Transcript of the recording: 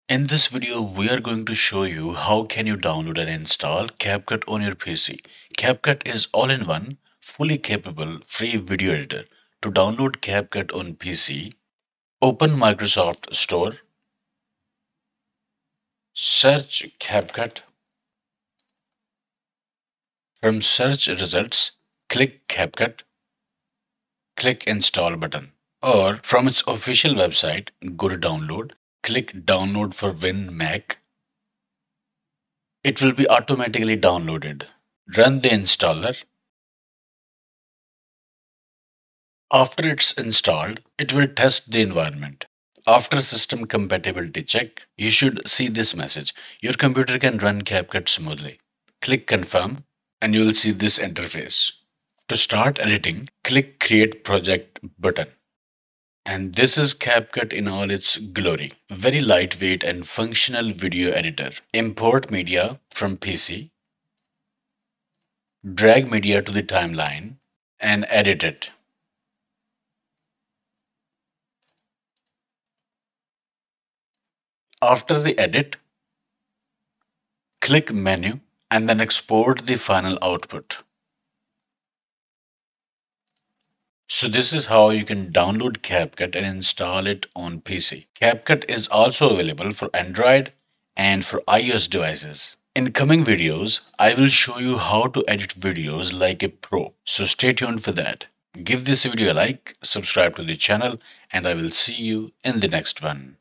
In this video, we are going to show you how can you download and install CapCut on your PC. CapCut is all-in-one, fully capable, free video editor. To download CapCut on PC, open Microsoft Store, search CapCut. From search results, click CapCut, click install button. Or from its official website, go to download, click download for Win Mac. It will be automatically downloaded. Run the installer. After it's installed, it will test the environment. After system compatibility check, you should see this message. Your computer can run CapCut smoothly. Click confirm and you will see this interface. To start editing, click create project button. And this is CapCut in all its glory. Very lightweight and functional video editor. Import media from PC. Drag media to the timeline and edit it. After the edit, click menu and then export the final output. So this is how you can download CapCut and install it on PC. CapCut is also available for Android and for iOS devices. In coming videos, I will show you how to edit videos like a pro. So stay tuned for that. Give this video a like, subscribe to the channel, and I will see you in the next one.